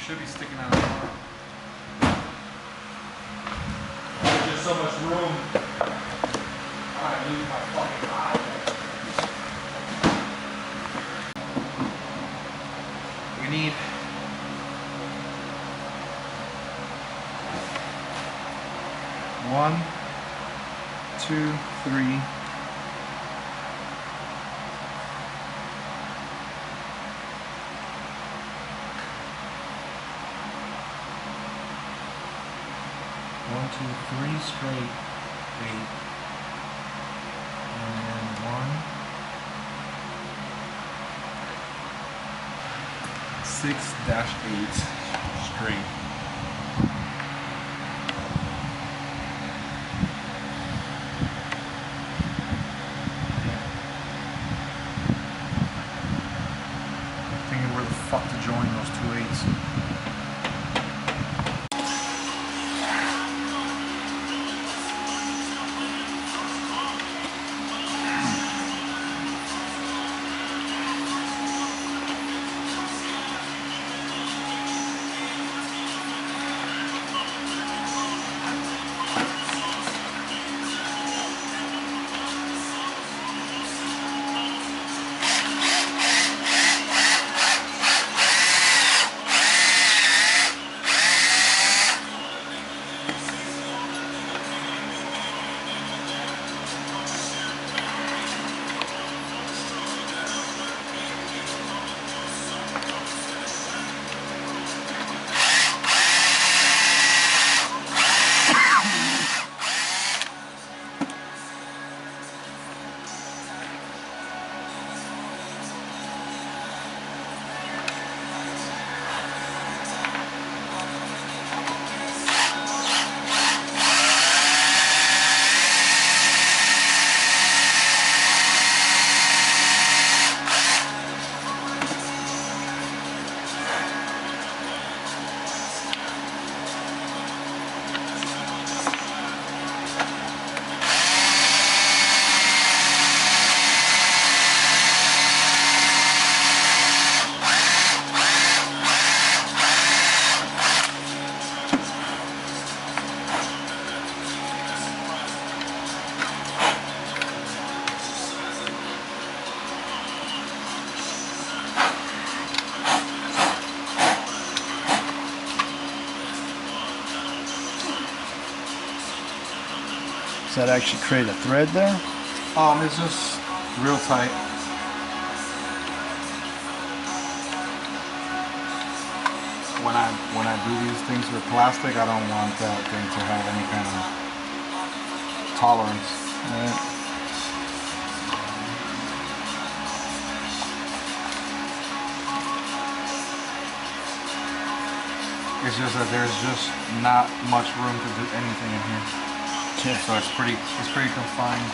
should be sticking out of the arm. There's just so much room. I lose my fucking eye. We need one, two, three. One, two, three straight, 8, and 6-8 straight. Thinking where the fuck to join those 2 8s. Does that actually create a thread there? It's just real tight. When I do these things with plastic, I don't want that thing to have any kind of tolerance. Right. It's just that there's just not much room to do anything in here. Yeah. So it's pretty confined.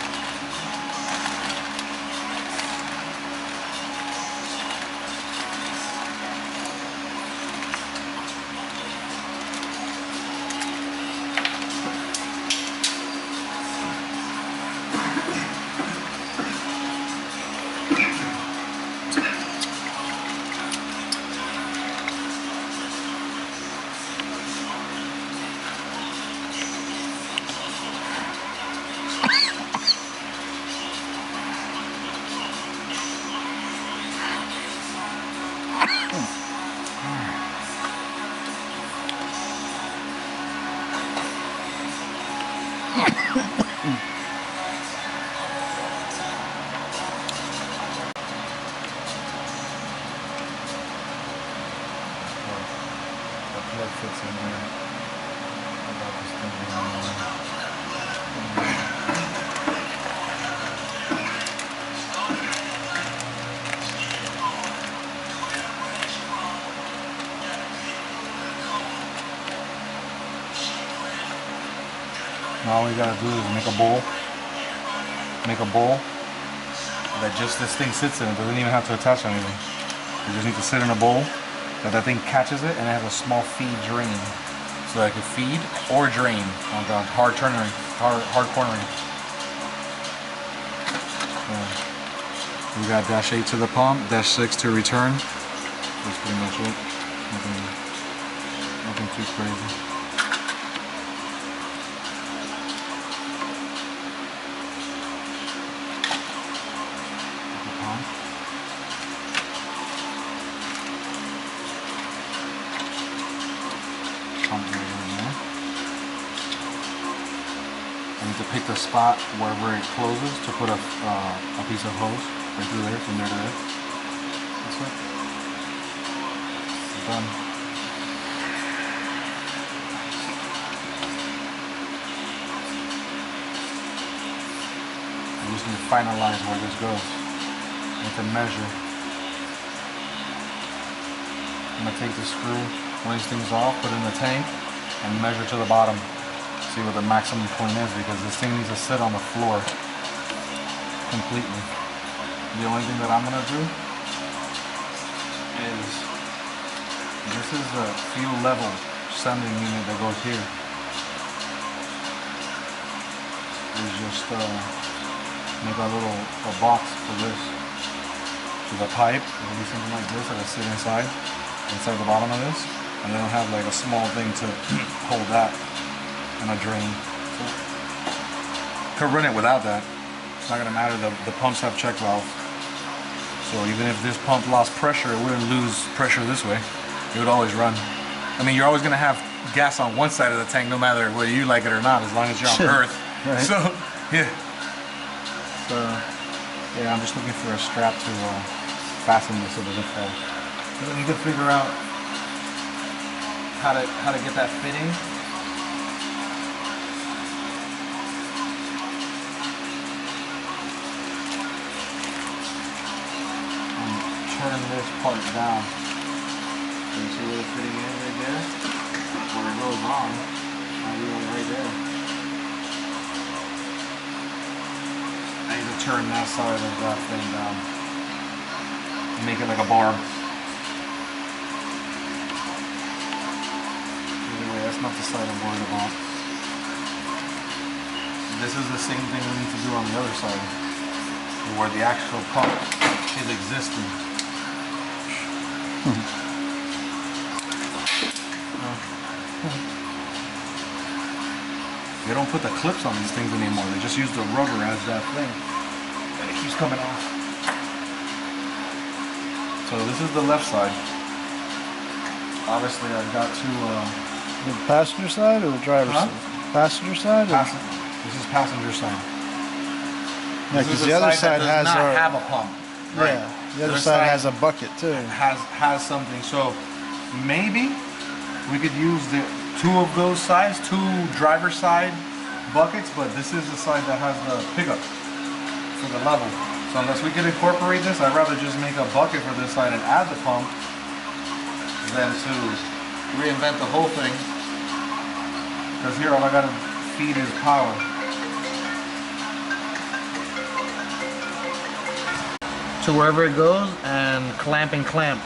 That fits in there. I got this thing behind there. Now all we gotta do is make a bowl. Make a bowl that just this thing sits in. It doesn't even have to attach anything. You just need to sit in a bowl that thing catches it, and it has a small feed drain, so that I can feed or drain on the hard cornering. We got -8 to the pump, -6 to return. That's pretty much it. Nothing too crazy. Pump right in there. I need to pick the spot wherever it closes to put a piece of hose right through there, from there to there. That's it. It's done. I just need to finalize where this goes. I need to measure. I'm gonna take the screw, one of these things off, put it in the tank, and measure to the bottom. See what the maximum point is, because this thing needs to sit on the floor completely. The only thing that I'm gonna do is, this is the fuel level sending unit that goes here. Is just make a little box for this. So the pipe will be something like this that'll sit inside the bottom of this, and then I'll have like a small thing to hold that, and a drain. So, could run it without that. It's not gonna matter. The pumps have check valves, so even if this pump lost pressure, it wouldn't lose pressure this way. It would always run. I mean, you're always gonna have gas on one side of the tank, no matter whether you like it or not, as long as you're on Earth. Right. So yeah. So yeah, I'm just looking for a strap to fasten this so it doesn't fall. So I need to figure out how to get that fitting. Turn this part down. You see where the fitting is right there? Where it goes on. I'll do it right there. I need to turn that side of that thing down. Make it like a barb. Anyway, that's not the side I'm worried about. This is the same thing we need to do on the other side, where the actual pump is existing. They don't put the clips on these things anymore. They just use the rubber as that thing, and it keeps coming off. So this is the left side. Obviously, I've got to. The passenger side or the driver's side? Passenger side? This is passenger side. Yeah, because the other side has not have a pump. Right? Yeah, the other side has a bucket too. Has something. So maybe we could use the two of those sides, two driver side buckets, but this is the side that has the pickup for the level. So unless we could incorporate this, I'd rather just make a bucket for this side and add the pump than to reinvent the whole thing. Because here all I gotta feed is power. To wherever it goes and clamp and clamp.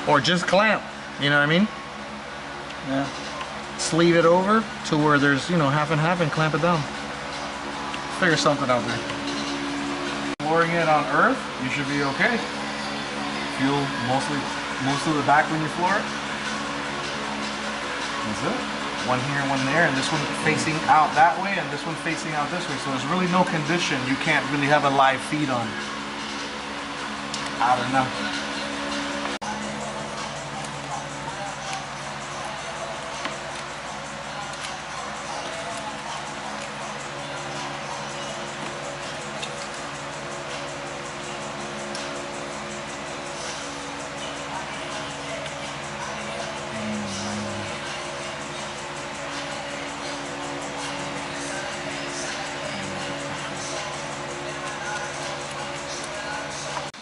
Or just clamp, you know what I mean? Yeah. Sleeve it over to where there's, you know, half and half and clamp it down. Figure something out there. Flooring it on Earth, you should be okay. Fuel most of the back when you floor it. That's it. One here, one there, and this one facing out that way, and this one facing out this way. So there's really no condition you can't really have a live feed on. I don't know.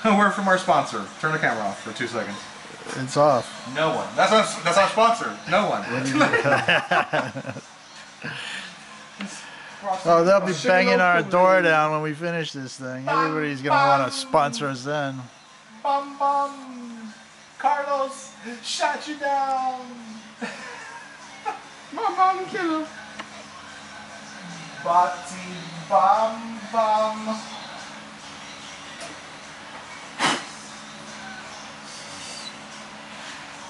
A word from our sponsor. Turn the camera off for 2 seconds. It's off. No one. That's our sponsor. No one. Oh, they'll be banging our door down when we finish this thing. Everybody's gonna want to sponsor us then. Bum bum. Carlos shot you down. My mom killed him. Bati bum bum.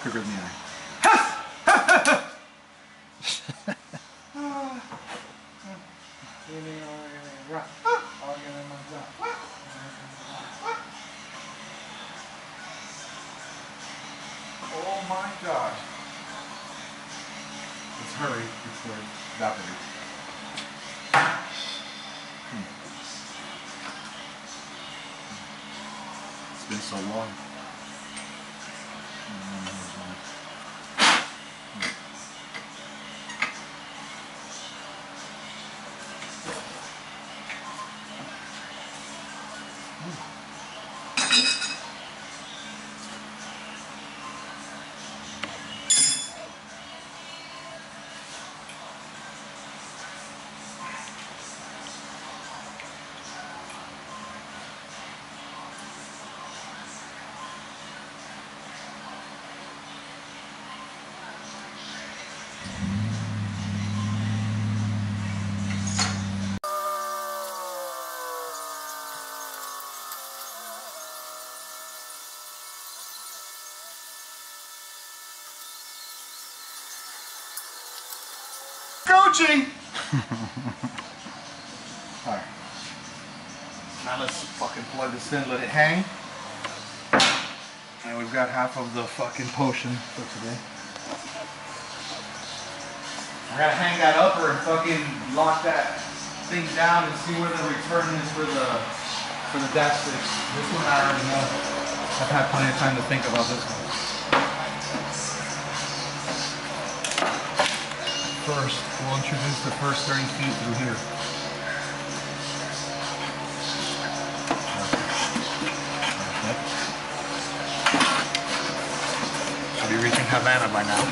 Quicker than the eye. Oh my gosh. Let's hurry before it evaporates. It's been so long. Gucci! Alright. Now let's fucking plug this in, let it hang. And we've got half of the fucking potion for today. I gotta hang that upper and fucking lock that thing down and see where the return is for the dash sticks. This one I already know. I've had plenty of time to think about this one. First, we'll introduce the first 30 feet through here. Should be reaching Havana by now.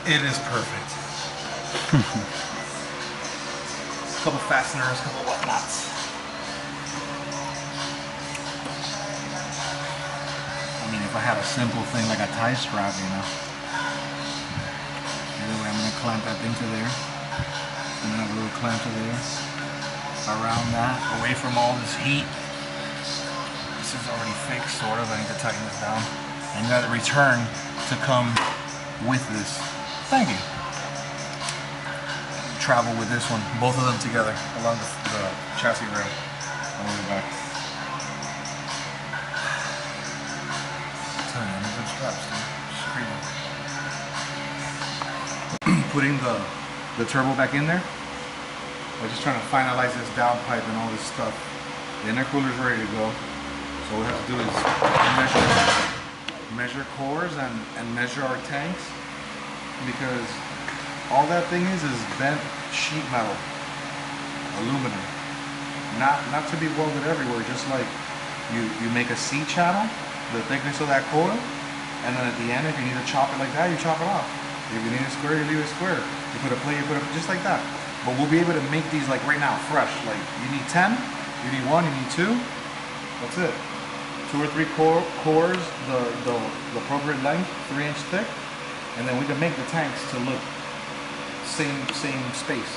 It is perfect. Couple fasteners, couple whatnots. I mean, if I had a simple thing like a tie strap, you know. Anyway, I'm gonna clamp that thing to there. And then have a little clamp to there. Around that, away from all this heat. This is already fixed, sort of. I need to tighten this down. And that return to come with this. Thank you. Travel with this one, both of them together along the chassis rail all the way back. I'm telling you, I'm good straps, dude. Putting the turbo back in there. I was just trying to finalize this downpipe and all this stuff. The intercooler's ready to go. So what we have to do is measure cores and measure our tanks. Because all that thing is bent sheet metal, aluminum, not to be welded everywhere. Just like you make a C channel, the thickness of that coil, and then at the end, if you need to chop it like that, you chop it off. If you need a square, you leave it square. You put a plate, you put it just like that. But we'll be able to make these like right now, fresh. Like you need 10, you need 1, you need 2. That's it. 2 or 3 cores, the appropriate length, 3-inch thick. And then we can make the tanks to look same space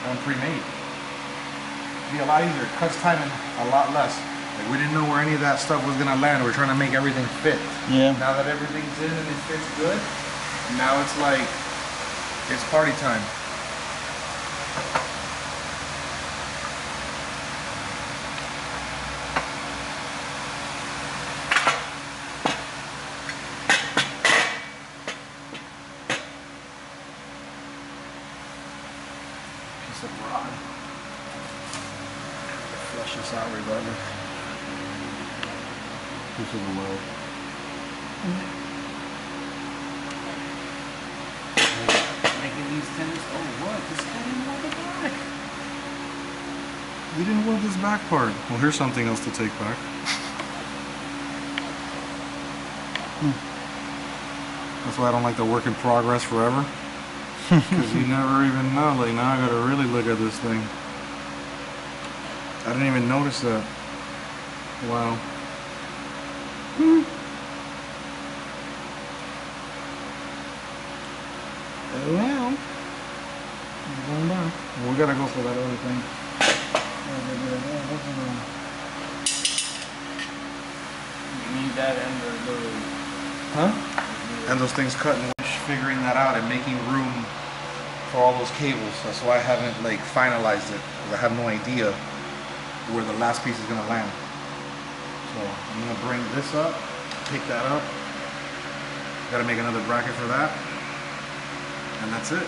and pre-made. Be a lot easier, cuts time in a lot less. Like we didn't know where any of that stuff was gonna land. We're trying to make everything fit. Yeah. Now that everything's in and it fits good, now it's like it's party time. Rod. Flush this out regardless. This is the weld. Making these tanks. Oh, what? This guy didn't weld the back. We didn't weld this back part. Well, here's something else to take back. That's why I don't like the work in progress forever. Because you never even know. Like, now I gotta really look at this thing. I didn't even notice that. Wow. Well, it's going down. Well, we gotta go for that other thing. You need that and the little... Huh? And those things cut and figuring that out and making room for all those cables. That's why I haven't like finalized it, because I have no idea where the last piece is gonna land. So I'm gonna bring this up, pick that up. Gotta make another bracket for that. And that's it.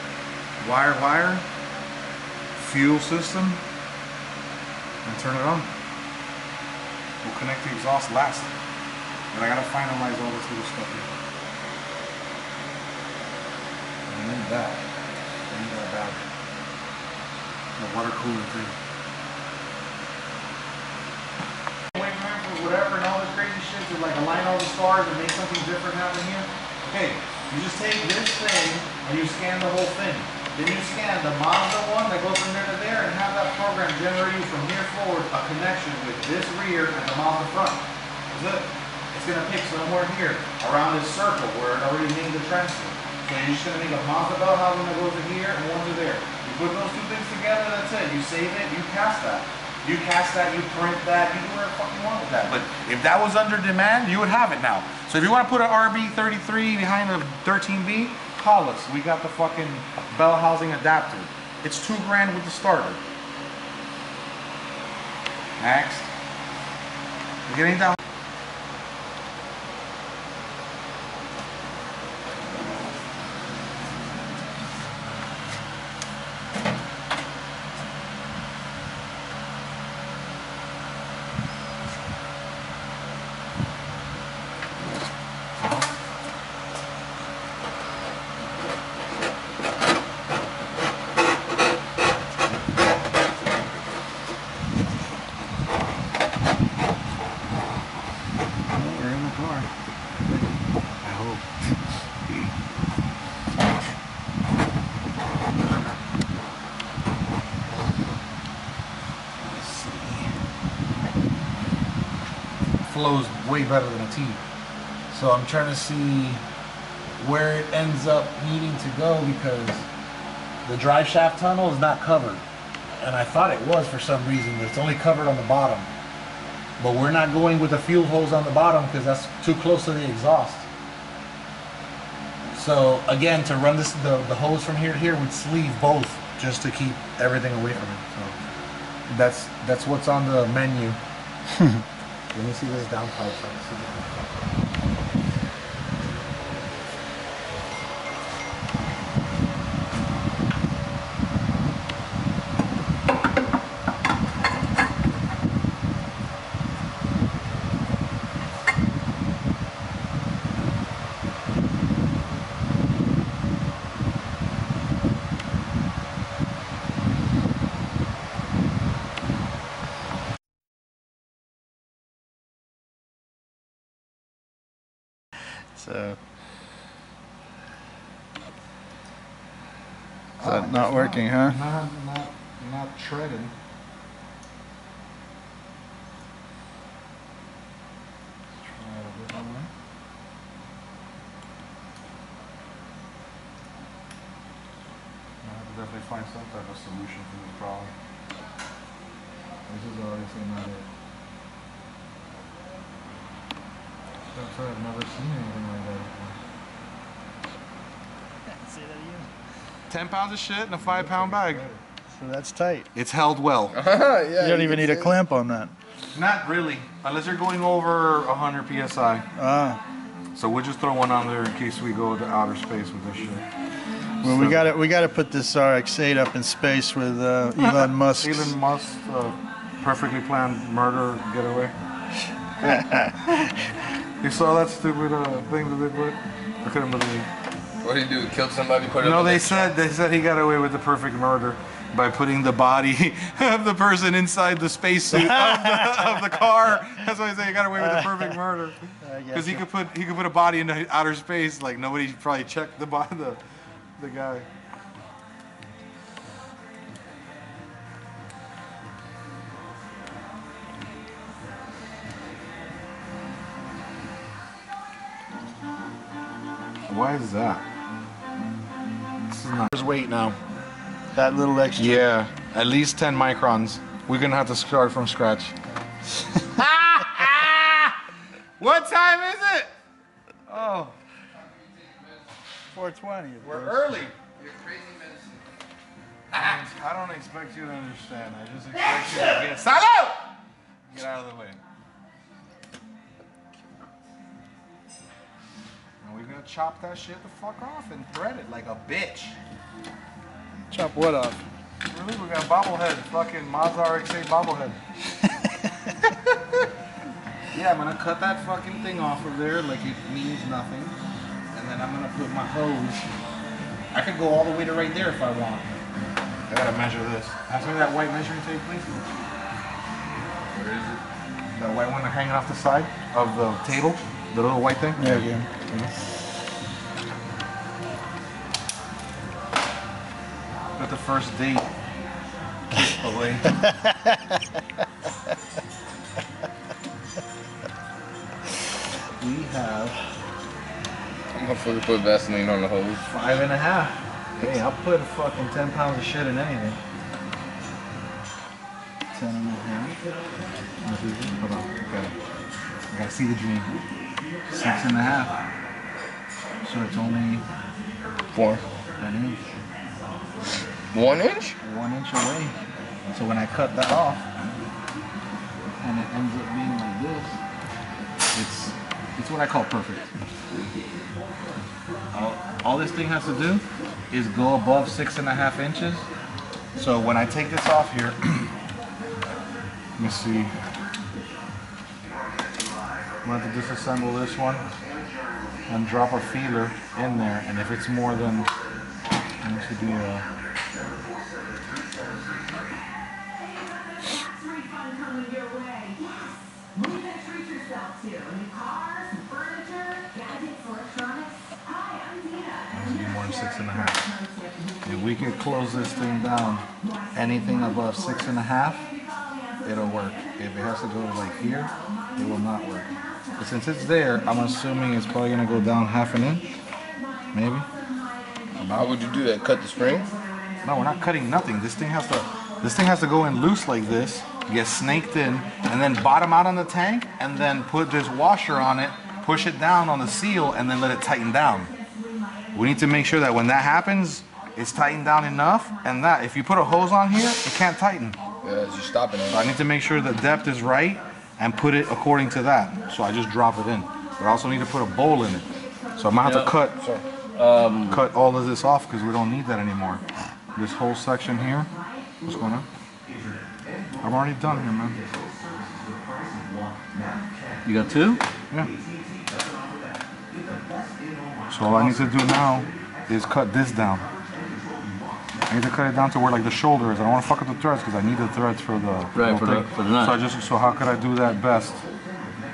Wire, fuel system, and turn it on. We'll connect the exhaust last. But I gotta finalize all this little stuff here. I need that. I need that bad. The water cooling thing. Waiting around for whatever and all this crazy shit to like align all the stars and make something different happen here. Okay, you just take this thing and you scan the whole thing. Then you scan the Mazda one that goes from there to there and have that program generate you from here forward a connection with this rear and the Mazda front. That's it. It's gonna pick somewhere here around this circle where it already named the transfer. So you're just gonna make a Mazda bell housing that goes to here and one to there. You put those two things together, that's it. You save it, you cast that. You cast that, you print that, you do whatever the fuck you want with that. But if that was under demand, you would have it now. So if you want to put an RB33 behind a 13B, call us. We got the fucking bell housing adapter. It's $2 grand with the starter. Next. We're getting down. Flows way better than a T. So I'm trying to see where it ends up needing to go, because the drive shaft tunnel is not covered. And I thought it was for some reason. It's only covered on the bottom. But we're not going with the fuel hose on the bottom because that's too close to the exhaust. So again, to run this the hose from here to here would sleeve both just to keep everything away from it. So that's what's on the menu. Let me see this down pipe. So is that not working, huh? Not treading. Try it a bit on there. I have to definitely find some type of solution for this problem. This is obviously not it. I've never seen anything like that before. Say that again. 10 pounds of shit in a 5-pound bag. So that's tight. It's held well. Yeah, You don't even need a clamp on that. Not really, unless you're going over 100 psi. Ah. So we'll just throw one on there in case we go to outer space with this shit. Well, So- we got to put this RX8 up in space with Elon Musk. Elon Musk, perfectly planned murder getaway. You saw that stupid thing that they put? I couldn't believe it. What did he do? Killed somebody? Put it No, up they said he got away with the perfect murder. by putting the body of the person inside the spacesuit of the car. That's why I say you got away with the perfect murder. Because he could put a body into outer space, like nobody probably checked the guy. Why is that? This is not. There's weight now. That little extra. Yeah, at least 10 microns. We're gonna have to start from scratch. What time is it? Oh, 4:20. we're early. You're crazy medicine. I don't expect you to understand. I just expect you to get salud. Get out of the way. And we're gonna chop that shit the fuck off and thread it like a bitch. Chop what off? Really? We got a bobblehead, fucking Mazda RX8 bobblehead. Yeah, I'm gonna cut that fucking thing off of there like it means nothing. And then I'm gonna put my hose. I could go all the way to right there if I want. I gotta measure this. Pass me that white measuring tape, please. Where is it? That white one hanging off the side of the table? The little white thing? There you go. Got the first date away. We have I'm gonna fucking put Vaseline on the hose. 5.5. Hey, I'll put fucking 10 pounds of shit in anything. 10.5. Hold on. I gotta see the dream. 6.5. So it's only 4. an inch. 1 inch? 1 inch away. So when I cut that off, and it ends up being like this, it's what I call perfect. All this thing has to do is go above 6.5 inches. So when I take this off here, let me see. I'm going to have to disassemble this one and drop a feeler in there. And if it's more than, it should be more than 6.5. If we can close this thing down, anything above 6.5, it'll work. If it has to go like here, it will not work. But since it's there, I'm assuming it's probably gonna go down 1/2 inch, maybe. How would you do that? Cut the spring? No, we're not cutting nothing. This thing has to go in loose like this, get snaked in, and then bottom out on the tank, and then put this washer on it, push it down on the seal, and then let it tighten down. We need to make sure that when that happens, it's tightened down enough, and that if you put a hose on here, it can't tighten. Yeah, you're stopping it. So I need to make sure the depth is right and put it according to that. So I just drop it in. But I also need to put a bowl in it. So I'm gonna have to cut all of this off because we don't need that anymore. This whole section here. What's going on? I'm already done here, man. You got 2? Yeah. So all I need to do now is cut this down. I need to cut it down to where like the shoulder is. I don't want to fuck up the threads because I need the threads for the for the nut. So how could I do that best?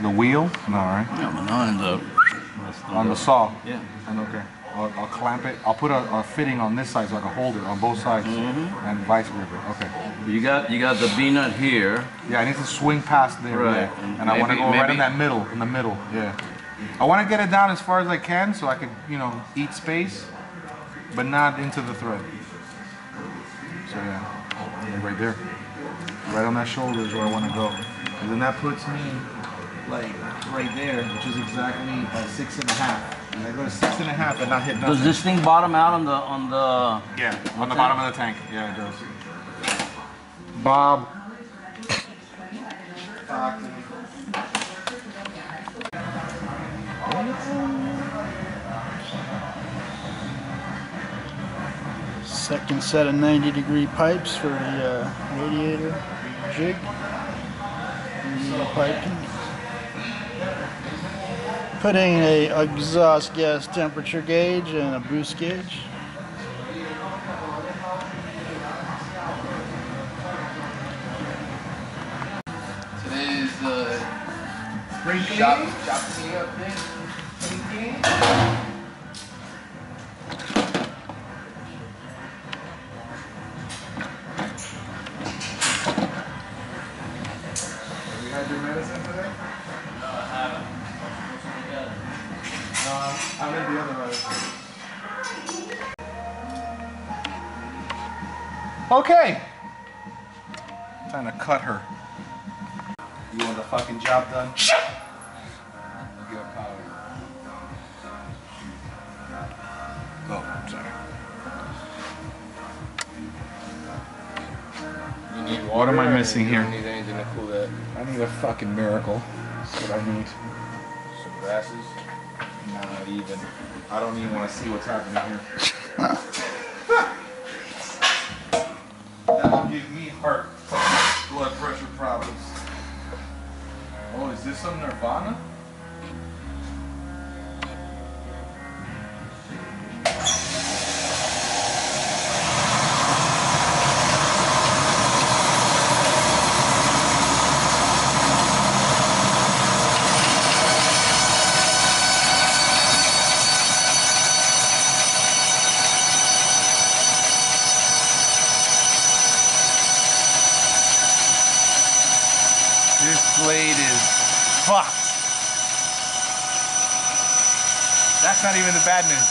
The wheel? No, right? No, the nut On the saw. Yeah. And okay. I'll clamp it. I'll put a fitting on this side so I can hold it on both sides and vice versa. Okay. You got the B nut here. Yeah, I need to swing past there. Right. Yeah. And I want to go right in that middle. In the middle. Yeah. I want to get it down as far as I can so I could, eat space, but not into the thread. So yeah, right there. Right on that shoulder is where I want to go. And then that puts me like right there, which is exactly at 6.5. And I go to 6.5 and not hit nothing. Does this thing bottom out on the Yeah, on the bottom of the tank. Yeah, it does. Bob. Second set of 90-degree pipes for the radiator jig. Piping. Putting a exhaust gas temperature gauge and a boost gauge. Shop me up there. Have you had your medicine today? No, I haven't. No, I'm in the other medicine. Okay. Time to cut her. You want the fucking job done? Shut up! Oh, I'm sorry. You need water. What am I missing here? You need anything to cool that. I need a fucking miracle. That's what I need. Some grasses. Not even. I don't even want to see what's happening here. That'll give me heart, blood pressure problems. Oh, is this some Nirvana? This blade is fucked. That's not even the bad news.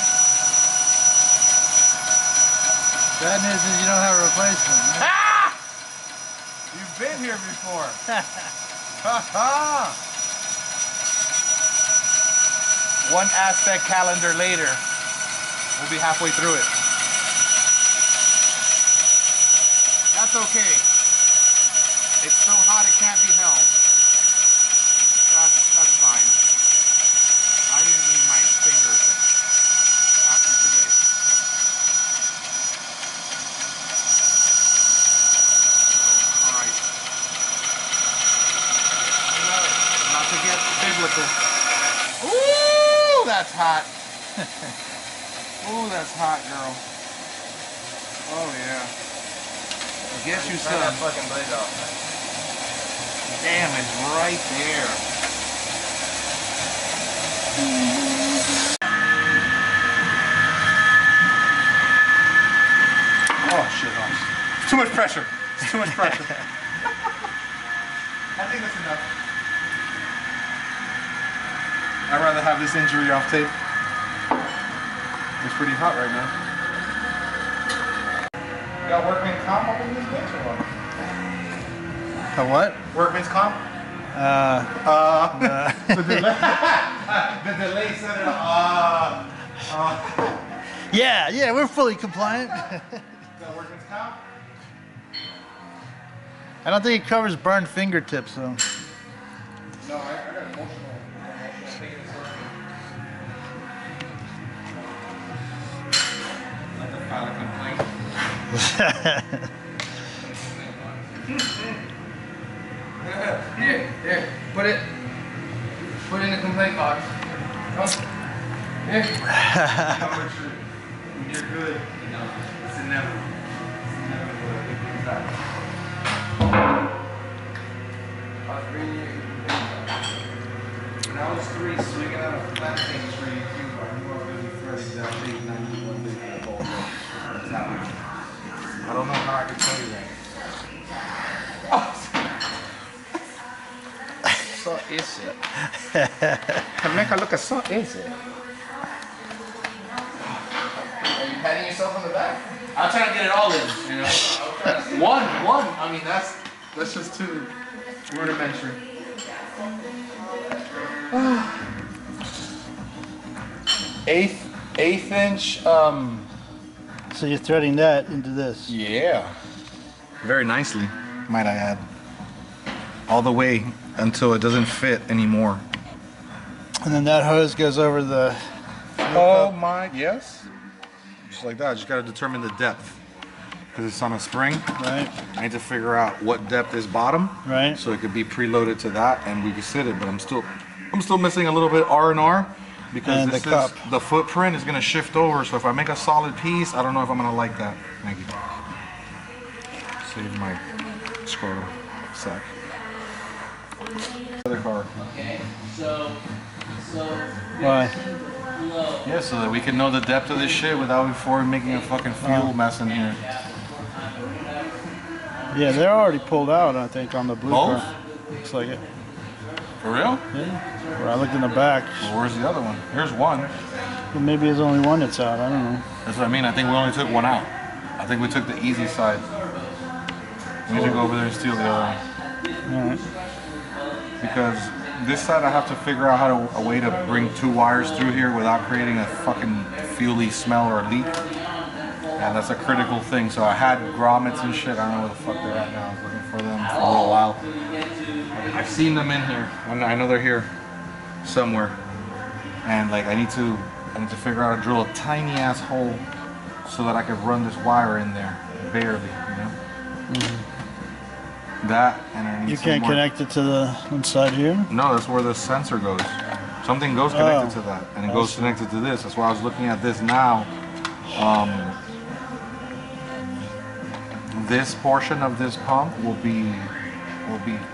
Bad news is you don't have a replacement. Right? Ah! You've been here before. One aspect calendar later, we'll be halfway through it. That's okay. It's so hot it can't be held. That's fine. I didn't need my fingers after today. Oh, alright. Not to get biblical. Ooh, that's hot. Ooh, that's hot, girl. Oh yeah. Get you Turn that some. fucking blade off. Damn, it's right there. Oh shit, it's too much pressure. It's too much pressure. I think that's enough. I'd rather have this injury off tape. It's pretty hot right now. You got workman's comp up in this bitch or what? A what? Workman's comp? The delay said it. Yeah, we're fully compliant. Got workman's comp? I don't think it covers burned fingertips, though. No, I got emotional thinking it's working. Like a file a complaint. Here, put it in the complaint box. Oh. Here. When you're good, you know, it's inevitable. It's inevitable that it comes out. When I was 3, swinging out a plantain tree in Cuba, I knew I was going to be Freddy that big 91 big ball. That's how I don't know how I can tell you that. So is it? Can make a look at so is it? Are you patting yourself on the back? I'm trying to get it all in, you know. One. I mean, that's just too rudimentary. Eighth inch. So you're threading that into this. Yeah. Very nicely, might I add. All the way until it doesn't fit anymore. And then that hose goes over the... Oh my, yes. Just like that, just gotta determine the depth. Because it's on a spring. Right. I need to figure out what depth is bottom. Right. So it could be preloaded to that and we could sit it, but I'm still missing a little bit R&R because And this the cup. the footprint is gonna shift over. So if I make a solid piece, I don't know if I'm gonna like that. Thank you. Save my scrotum sack. Other car. Why? Yeah, so that we can know the depth of this shit without before making a fucking fuel mess in here. Yeah, they're already pulled out, I think, on the blue Both? car. Looks like it. For real? Yeah. Well, I looked in the back. Well, where's the other one? Here's one. Well, maybe there's only one that's out. I don't know. That's what I mean. I think we only took one out. I think we took the easy side. We need to go over there and steal the other one. All right. Because this side I have to figure out a way to bring 2 wires through here without creating a fucking fuely smell or a leak. And that's a critical thing. So I had grommets and shit. I don't know where the fuck they're at now. I was looking for them for a little while. I've seen them in here. I know they're here somewhere. And like I need to figure out how to drill a tiny ass hole so that I could run this wire in there. Barely, you know? Mm-hmm. That and I need You can't connect it to the inside here? No, that's where the sensor goes. Something goes connected to that, and it goes connected to this. That's why I was looking at this now. This portion of this pump will be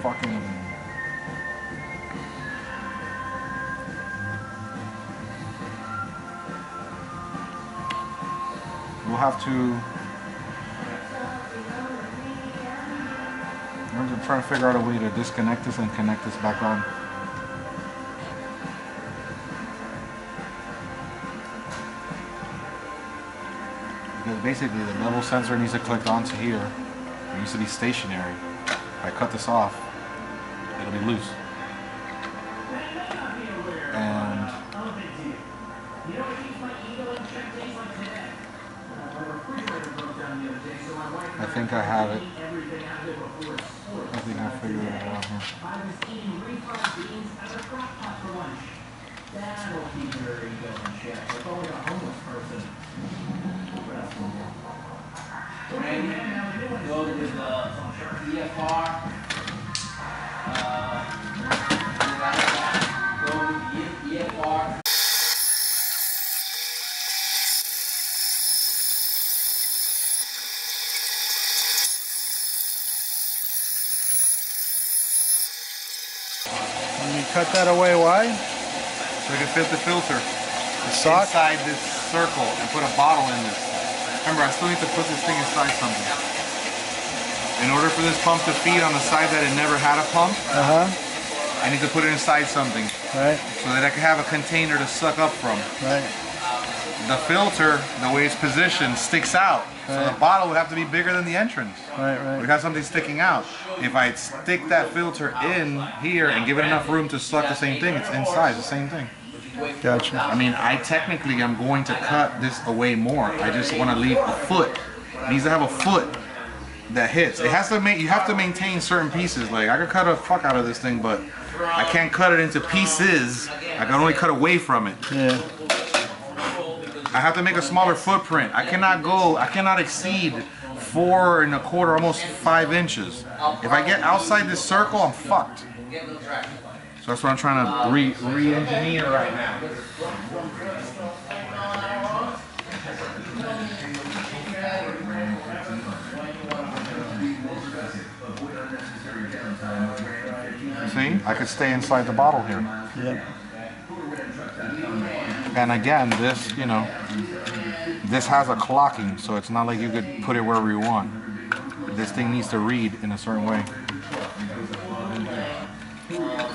fucking. We'll have to. I'm trying to figure out a way to disconnect this and connect this back on. Because basically the level sensor needs to click onto here. It needs to be stationary. If I cut this off, it'll be loose. And I think I have it. I think I figured it out here. Go with the EFR. Go with the EFR. When you cut that away, why? So we can fit the filter The sock? inside this circle and put a bottle in this. Remember, I still need to put this thing inside something. In order for this pump to feed on the side that it never had a pump, I need to put it inside something. Right. So that I can have a container to suck up from. Right. The filter, the way it's positioned, sticks out. So the bottle would have to be bigger than the entrance. Right, right. We'd have something sticking out. If I stick that filter in here and give it enough room to suck the same thing, it's inside, the same thing. Gotcha. I mean, I technically am going to cut this away more. I just want to leave a foot. It needs to have a foot that hits. It has to you have to maintain certain pieces. Like I could cut a fuck out of this thing, but I can't cut it into pieces. I can only cut away from it. Yeah. I have to make a smaller footprint. I cannot exceed 4 1/4, almost 5 inches. If I get outside this circle, I'm fucked. So that's what I'm trying to re-engineer right now. See, I could stay inside the bottle here. Yeah. And again, this, you know, this has a clocking, so it's not like you could put it wherever you want. This thing needs to read in a certain way.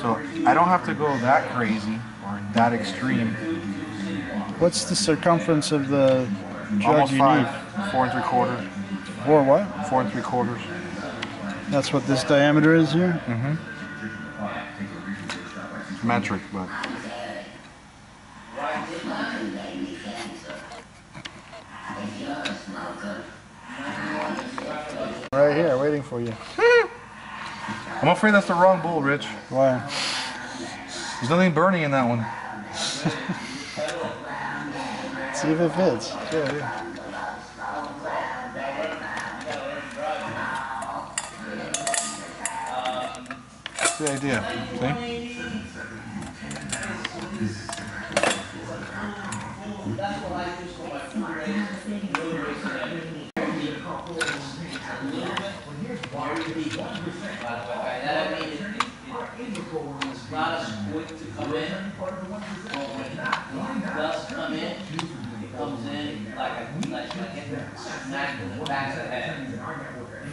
So I don't have to go that crazy or that extreme. What's the circumference of the jug Almost you 5, need? 4 3/4, 4 what? 4 3/4. That's what this diameter is here? Mm-hmm. It's metric, but. Right here, waiting for you. I'm afraid that's the wrong bowl, Rich. Why? There's nothing burning in that one. See if it fits. Yeah, yeah. That's the idea. See? bags ahead.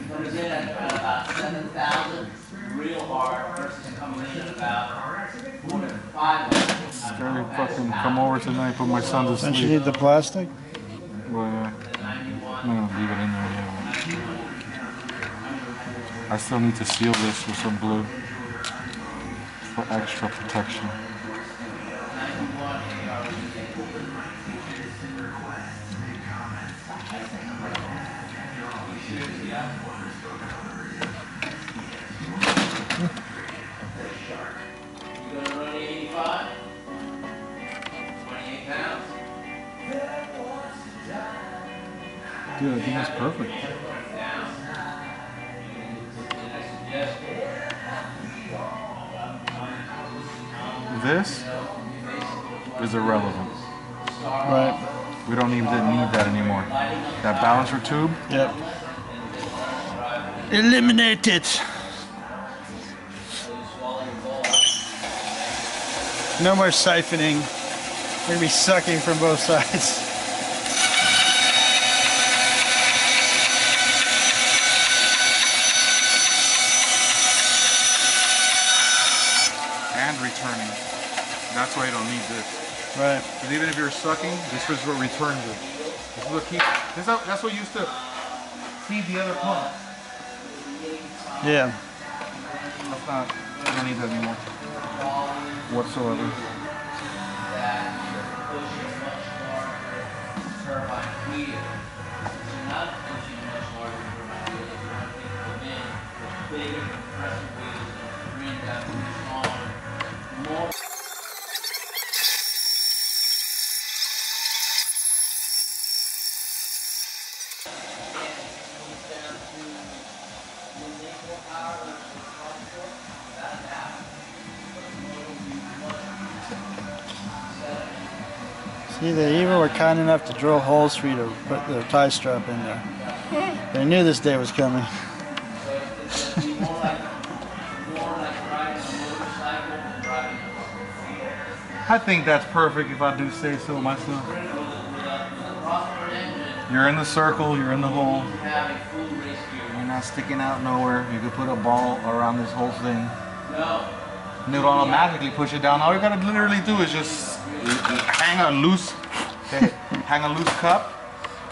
Comes in at about 7,000, real hard, versus coming in at about 4 to 5. Scary fucking come over tonight, put my son to Don't you sleep. need the plastic? Well, yeah. I'm gonna leave it in there, yeah. I still need to seal this with some glue for extra protection. You're gonna run 85, 28 pounds. Dude, I think that's perfect. This is irrelevant. Right. We don't even need that anymore. That balancer tube, Yep. Eliminate it. No more siphoning. We're gonna be sucking from both sides. and returning. That's why you don't need this. Right. Because even if you're sucking, this is what returns it. This is what keeps. That's what used to feed the other pump. Yeah. That's not. You don't need that anymore. Whatsoever. See, they even were kind enough to drill holes for you to put the tie strap in there. They knew this day was coming. I think that's perfect if I do say so myself. You're in the circle, you're in the hole. You're not sticking out nowhere. You could put a ball around this whole thing. And it'll automatically push it down. All you gotta literally do is just hang a loose cup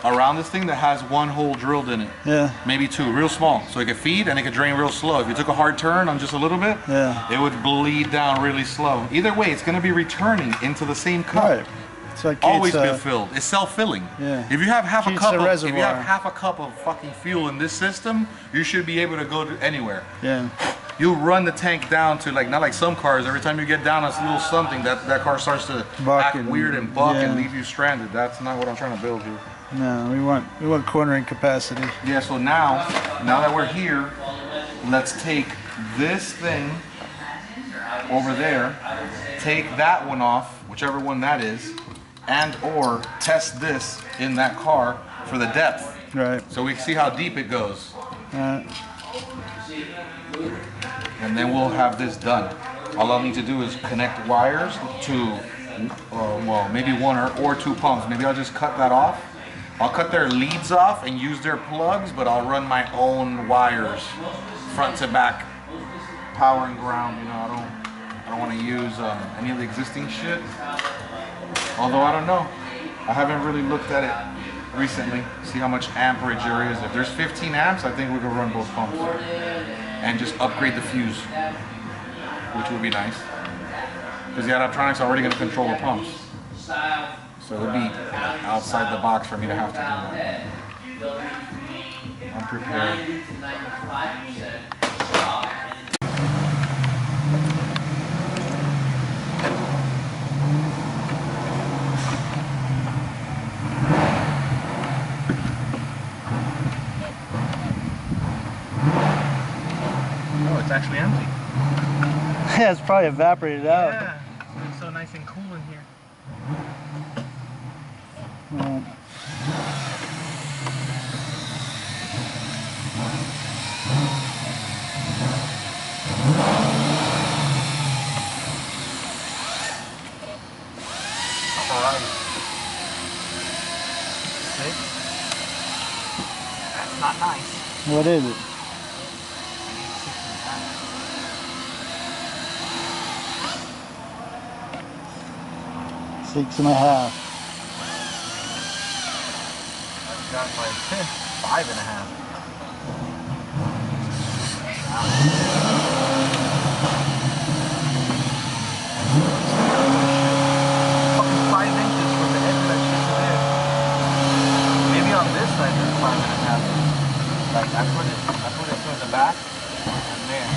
around this thing that has one hole drilled in it. Yeah. Maybe two, real small. So it could feed and it could drain real slow. If you took a hard turn on just a little bit, Yeah. it would bleed down really slow. Either way, it's gonna be returning into the same cup. Right. It's like Always been filled. It's self-filling. Yeah. If you have half a Keeps cup the of, if you reservoir. have half a cup of fucking fuel in this system, you should be able to go to anywhere. Yeah. You run the tank down to like, not like some cars, every time you get down a little something, that car starts to Buck act and- weird and buck and yeah. leave you stranded. That's not what I'm trying to build here. No, we want cornering capacity. Yeah, so now that we're here, let's take this thing over there, take that one off, whichever one that is, and or test this in that car for the depth. Right. So we can see how deep it goes. Right. And then we'll have this done. All I'll need to do is connect wires to, well, maybe one or two pumps. Maybe I'll just cut that off. I'll cut their leads off and use their plugs, but I'll run my own wires, front to back, power and ground. You know, I don't want to use any of the existing shit. Although I don't know, I haven't really looked at it recently. See how much amperage there is. If there's 15 amps, I think we could run both pumps and just upgrade the fuse, which would be nice. Because the electronics are already going to control the pumps. So it would be outside the box for me to have to do that. I'm prepared. Oh, it's actually empty. Yeah, it's probably evaporated out. Yeah, it's so nice and cool in here. Right. not nice. What is it? 6.5. I've got like 5.5. Fucking 5 inches from the edge of that shit to there. Maybe on this side there's 5.5. Like I put it toward the back and there.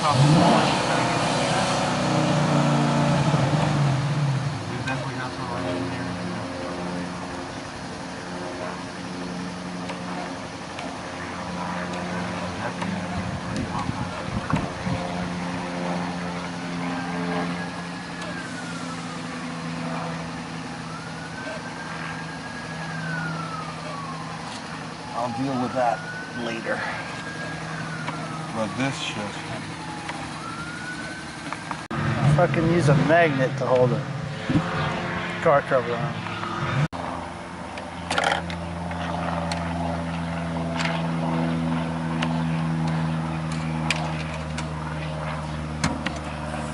How small shit that I get to do this. We definitely have some right in here. I'll deal with that later. But this shit. Fucking use a magnet to hold a car cover on.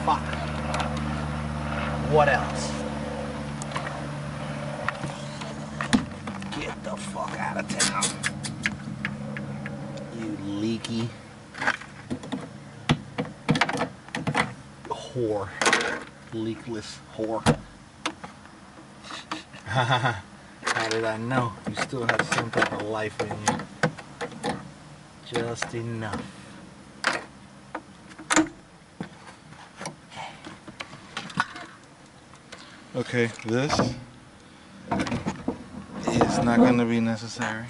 Fuck. What else? Get the fuck out of town. You leaky whore. Leakless whore. How did I know? You still have some type of life in you. Just enough. Okay, this is not going to be necessary.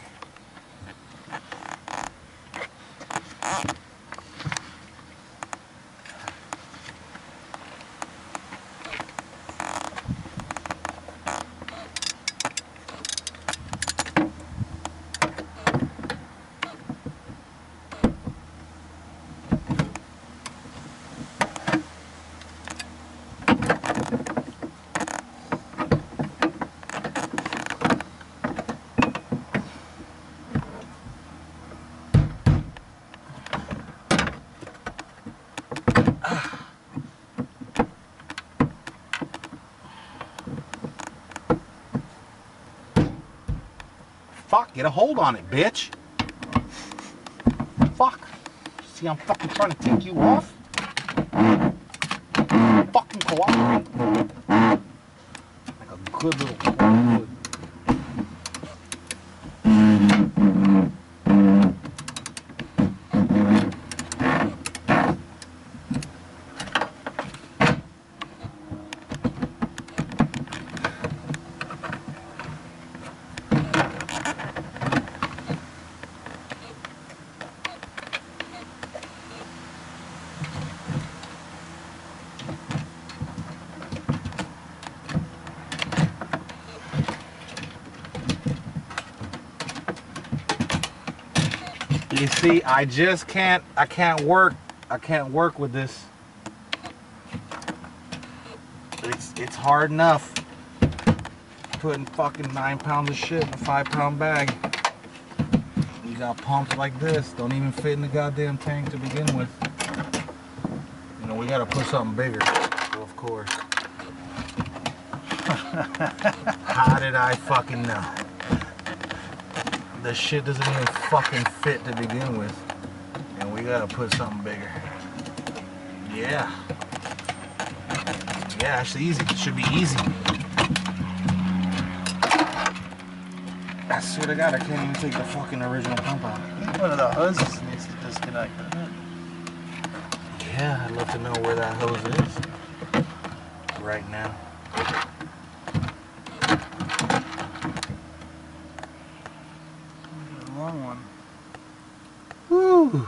Fuck, get a hold on it, bitch. Fuck. See, I'm fucking trying to take you off. Fucking cooperate. Like a good little boy. You see, I can't work with this. It's hard enough putting fucking 9 pounds of shit in a 5-pound bag. You got pumps like this, don't even fit in the goddamn tank to begin with. You know, we gotta put something bigger, well, of course. How did I fucking know? The shit doesn't even fucking fit to begin with. And we gotta put something bigger. Yeah. Yeah, actually easy. It should be easy. I swear to God, I can't even take the fucking original pump out. I think one of the hoses needs to disconnect, doesn't it? Yeah, I'd love to know where that hose is. Right now. Long one. Whew.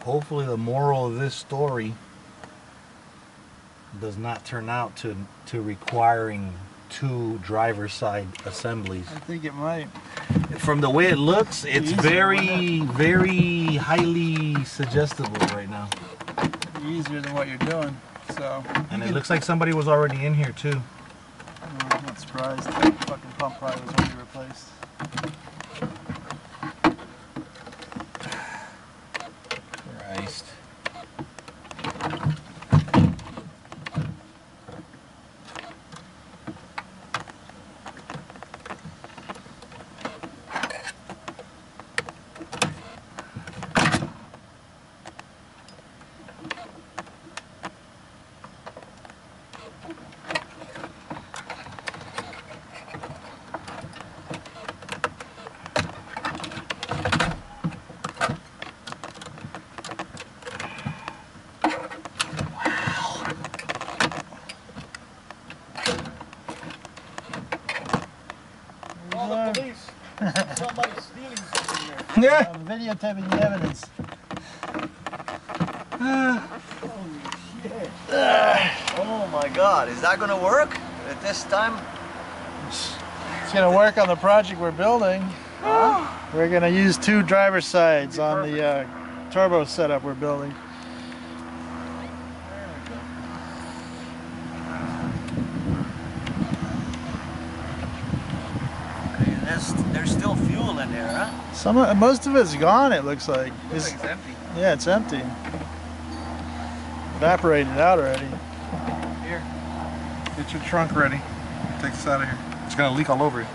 Hopefully the moral of this story does not turn out to requiring 2 driver's side assemblies. I think it might. From the way it looks, it's very, very highly suggestible right now. Easier than what you're doing. So. And it looks like somebody was already in here too. Uh-huh. not surprised. The fucking pump probably was already replaced. Christ. Somebody's stealing something here. Yeah. I'm videotaping the evidence. Oh my God, is that gonna work at this time? It's gonna work on the project we're building. Huh? We're gonna use 2 driver sides on the turbo setup we're building. There's still fuel in there, huh? Most of it's gone. It looks like. It's empty. Yeah, it's empty. Evaporated out already. Here. Get your trunk ready. Take this out of here. It's gonna leak all over you.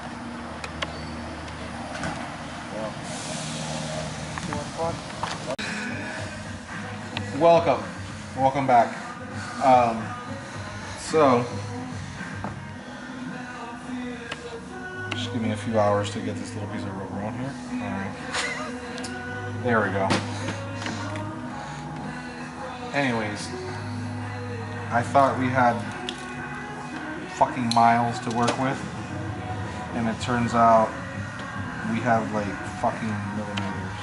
Welcome. Welcome back. So, just give me a few hours to get this little piece of rubber on here. Alright. There we go. Anyways, I thought we had fucking miles to work with, and it turns out we have like fucking millimeters.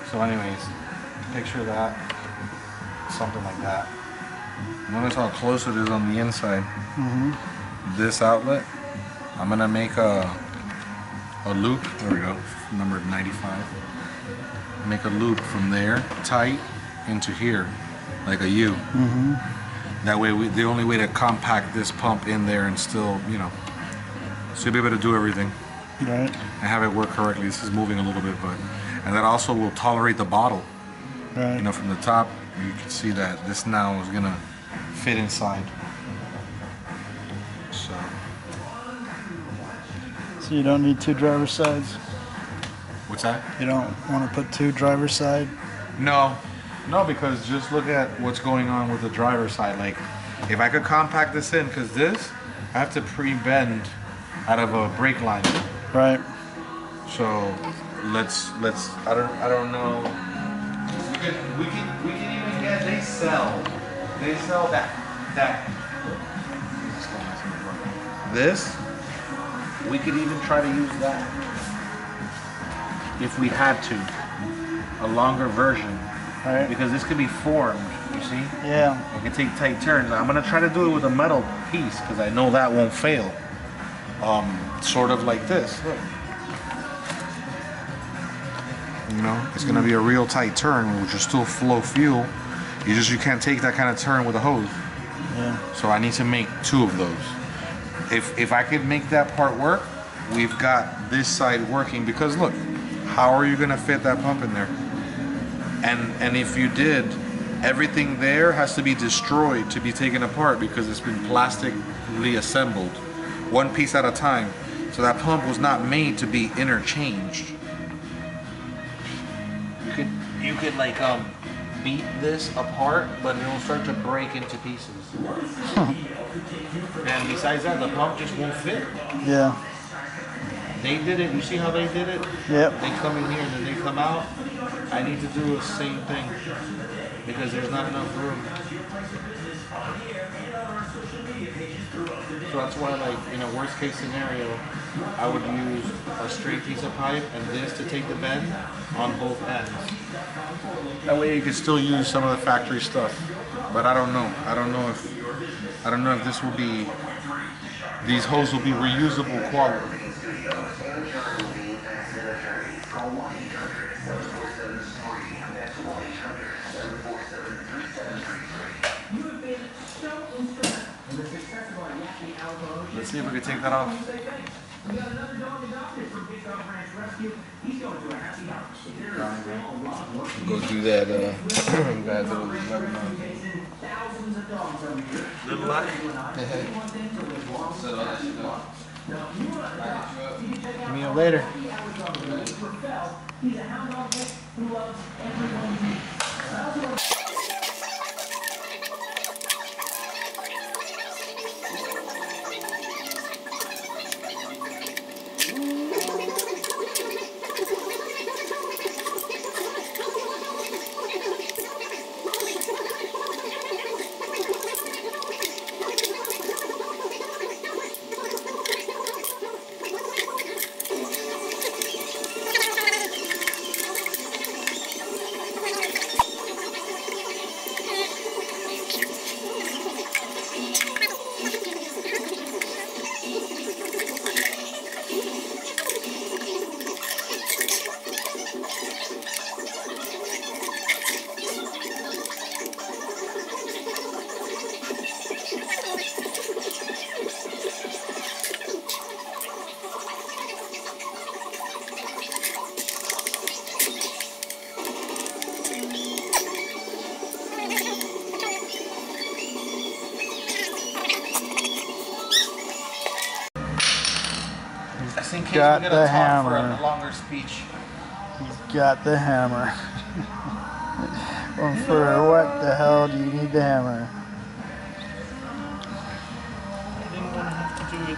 So anyways, picture that, something like that. Notice how close it is on the inside. This outlet, I'm gonna make a loop. There we go, number 95. Make a loop from there, tight, into here, like a U. That way, the only way to compact this pump in there and still, you know, so you'll be able to do everything. Right. And have it work correctly. This is moving a little bit, but, and that also will tolerate the bottle. Right. You know, from the top, you can see that this now is gonna fit inside. So You don't need 2 driver sides. what's that? You don't want to put 2 driver side. No, because just look at what's going on with the driver's side. Like, if I could compact this in, because this, I have to pre-bend out of a brake line. Right. So let's. I don't know. We can even get. They sell that. This, we could even try to use that if we had to. A longer version. Right. Because this could be formed, you see? Yeah. I can take tight turns. I'm gonna try to do it with a metal piece because I know that won't fail. Sort of like this. Look. You know, it's gonna be a real tight turn, which will still flow fuel. You can't take that kind of turn with a hose. Yeah. So I need to make 2 of those. If I could make that part work, we've got this side working. Because look, how are you gonna fit that pump in there? And if you did, everything there has to be destroyed to be taken apart because it's been plastically assembled, 1 piece at a time. So that pump was not made to be interchanged. You could like beat this apart, but it'll start to break into pieces. And besides that, the pump just won't fit. Yeah. They did it. You see how they did it? Yep. They come in here and then they come out. I need to do the same thing because there's not enough room. So that's why, like, in a worst case scenario, I would use a straight piece of pipe and this to take the bend on both ends. That way you can still use some of the factory stuff. But I don't know. I don't know if this will be, these hoses will be reusable quality. Let's see if we can take that off. Go do that, that little light. Meet you later. Just in case Got we the gotta talk hammer. for a longer speech. He's got the hammer. Well, for what the hell do you need the hammer? I didn't want to have to do it.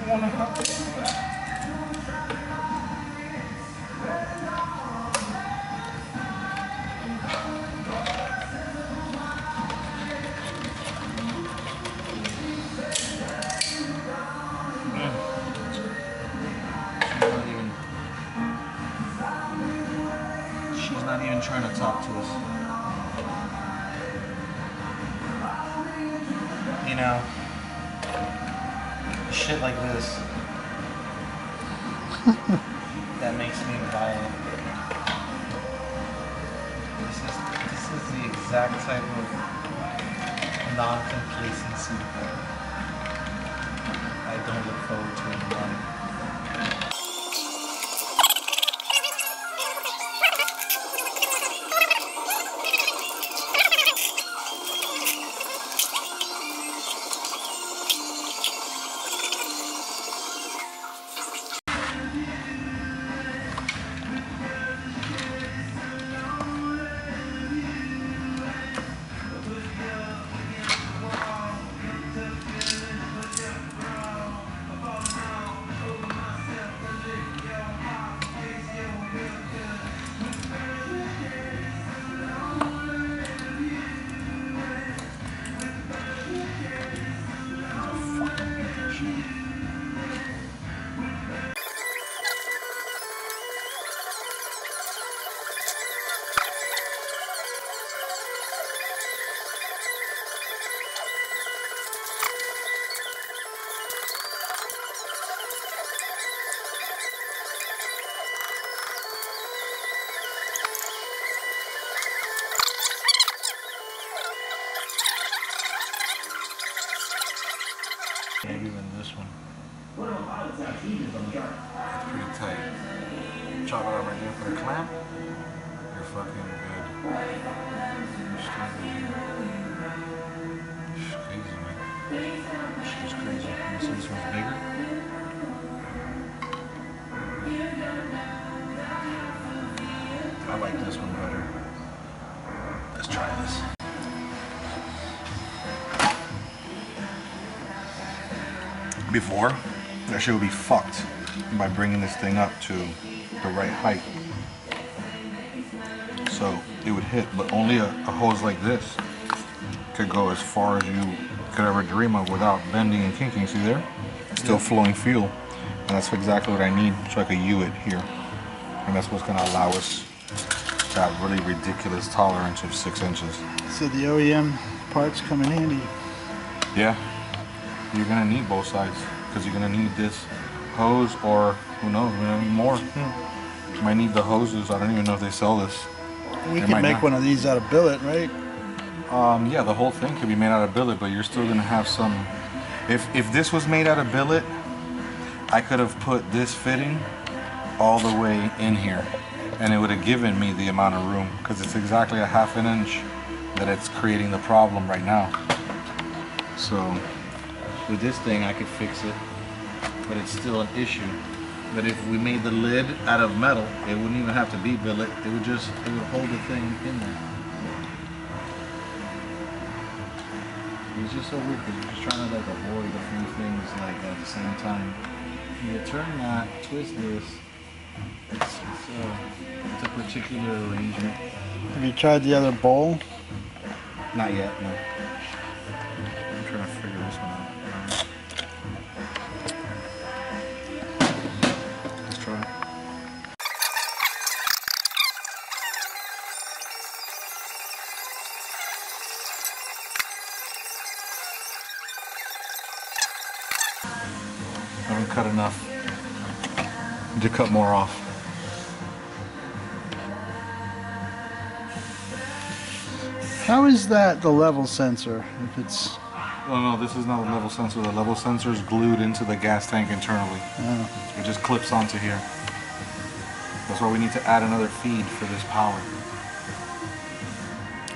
I didn't want to have to do it. She's not even trying to talk to us. You know, shit like this that makes me violent. This is the exact type of non-complacency I don't look forward to in life. Maybe even this one. That's pretty tight. Chop it out right there for the clamp. You're fucking good. You're still good here. She's crazy, man. She's crazy. You see this one's bigger? I like this one better. Let's try this. Before, that shit would be fucked by bringing this thing up to the right height. So it would hit, but only a hose like this could go as far as you could ever dream of without bending and kinking. See there? Still flowing fuel. And that's exactly what I need, so I could U it here. And that's what's gonna allow us to have really ridiculous tolerance of 6 inches. So the OEM parts come in handy. Yeah. You're gonna need both sides because you're gonna need this hose, or who knows, we're gonna need more. You might need the hoses. I don't even know if they sell this. We They could might make not. one of these out of billet, right? Yeah, the whole thing could be made out of billet, but you're still gonna have some. If this was made out of billet, I could have put this fitting all the way in here, and it would have given me the amount of room, because it's exactly a ½ inch that it's creating the problem right now. So with this thing, I could fix it, but it's still an issue. But if we made the lid out of metal, it wouldn't even have to be billet. It would hold the thing in there. It's just so weird because you're just trying to like avoid a few things like at the same time. You turn that, twist this. It's a particular arrangement. Have you tried the other bowl? Not yet, no. I'm trying to figure this one out. Let's try it. I haven't cut enough. Need to cut more off. How is that the level sensor? If it's Oh no, this is not a level sensor. The level sensor is glued into the gas tank internally. It just clips onto here. That's why we need to add another feed for this power.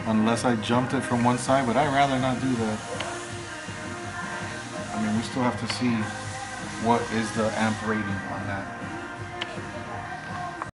Unless I jumped it from one side, but I'd rather not do that. I mean, we still have to see what is the amp rating on that.